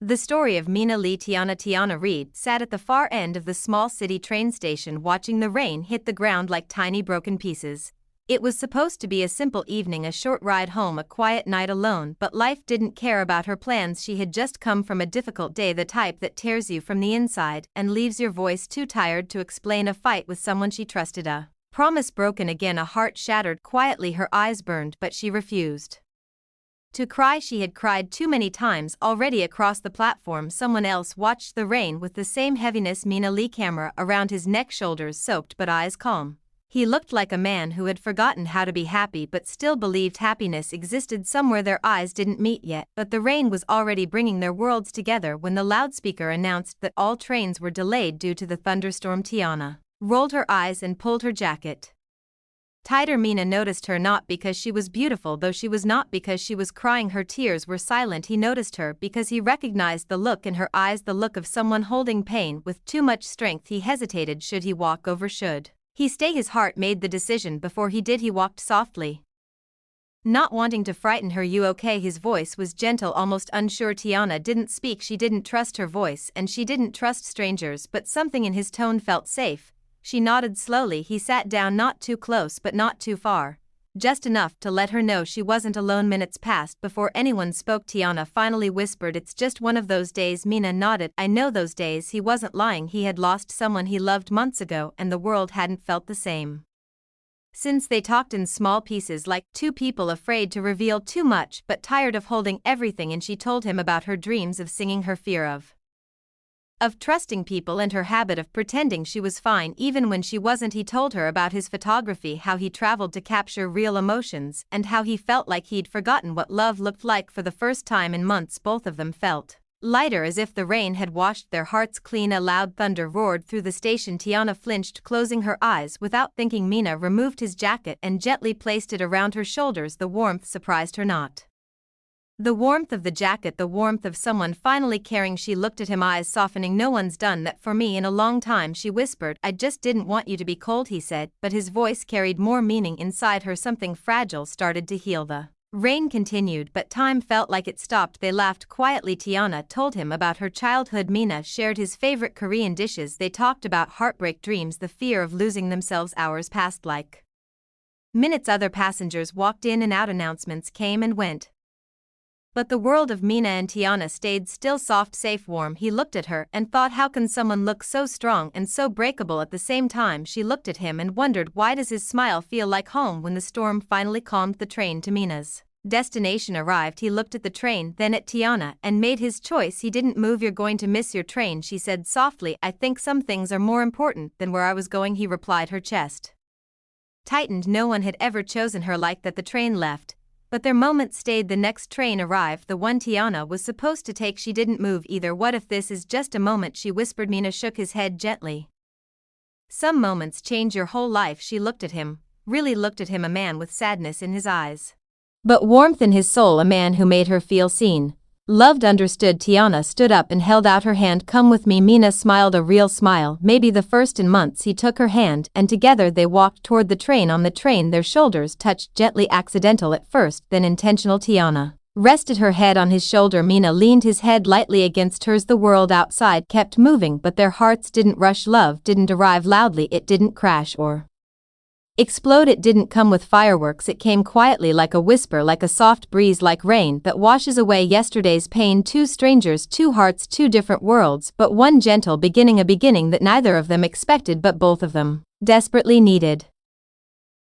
The story of Mina Lee. Tiana Reed sat at the far end of the small city train station watching the rain hit the ground like tiny broken pieces. It was supposed to be a simple evening, a short ride home, a quiet night alone, but life didn't care about her plans. She had just come from a difficult day, the type that tears you from the inside and leaves your voice too tired to explain, a fight with someone she trusted, a promise broken again, a heart shattered quietly. Her eyes burned, but she refused to cry. She had cried too many times already. Across the platform, someone else watched the rain with the same heaviness. Mina Lee, camera around his neck, shoulders soaked but eyes calm. He looked like a man who had forgotten how to be happy but still believed happiness existed somewhere. Their eyes didn't meet yet, but the rain was already bringing their worlds together when the loudspeaker announced that all trains were delayed due to the thunderstorm. Tiana rolled her eyes and pulled her jacket tighter. Mina noticed her, not because she was beautiful, though she was, not because she was crying. Her tears were silent. He noticed her because he recognized the look in her eyes, the look of someone holding pain with too much strength. He hesitated. Should he walk over? Should he stay? His heart made the decision before he did. He walked softly, not wanting to frighten her. You okay? His voice was gentle, almost unsure. Tiana didn't speak. She didn't trust her voice, and she didn't trust strangers, but something in his tone felt safe. She nodded slowly. He sat down, not too close but not too far, just enough to let her know she wasn't alone. Minutes passed before anyone spoke. Tiana finally whispered, "It's just one of those days." Mina nodded. "I know those days." He wasn't lying. He had lost someone he loved months ago, and the world hadn't felt the same since. They talked in small pieces, like two people afraid to reveal too much but tired of holding everything, and she told him about her dreams of singing, her fear of trusting people, and her habit of pretending she was fine even when she wasn't. He told her about his photography, how he traveled to capture real emotions, and how he felt like he'd forgotten what love looked like. For the first time in months, both of them felt lighter, as if the rain had washed their hearts clean. A loud thunder roared through the station. Tiana flinched, closing her eyes. Without thinking, Mina removed his jacket and gently placed it around her shoulders. The warmth surprised her, not the warmth of the jacket, the warmth of someone finally caring. She looked at him, eyes softening. "No one's done that for me in a long time," she whispered. "I just didn't want you to be cold," he said, but his voice carried more meaning. Inside her, something fragile started to heal. The rain continued, but time felt like it stopped. They laughed quietly. Tiana told him about her childhood. Mina shared his favorite Korean dishes. They talked about heartbreak, dreams, the fear of losing themselves. Hours passed like minutes. Other passengers walked in and out. Announcements came and went, but the world of Mina and Tiana stayed still, soft, safe, warm. He looked at her and thought, how can someone look so strong and so breakable at the same time? She looked at him and wondered, why does his smile feel like home? When the storm finally calmed, the train to Mina's destination arrived. He looked at the train, then at Tiana, and made his choice. He didn't move. "You're going to miss your train," she said softly. "I think some things are more important than where I was going," he replied. Her chest tightened. No one had ever chosen her like that. The train left, but their moment stayed. The next train arrived, the one Tiana was supposed to take. She didn't move either. "What if this is just a moment?" she whispered. Mina shook his head gently. "Some moments change your whole life." She looked at him, really looked at him, a man with sadness in his eyes, but warmth in his soul, a man who made her feel seen, loved, understood. Tiana stood up and held out her hand. "Come with me." Mina smiled, a real smile, maybe the first in months. He took her hand, and together they walked toward the train. On the train, their shoulders touched gently, accidental at first, then intentional. Tiana rested her head on his shoulder. Mina leaned his head lightly against hers. The world outside kept moving, but their hearts didn't rush. Love didn't arrive loudly. It didn't crash or explode. It didn't come with fireworks. It came quietly, like a whisper, like a soft breeze, like rain that washes away yesterday's pain. Two strangers, two hearts, two different worlds, but one gentle beginning, a beginning that neither of them expected but both of them desperately needed.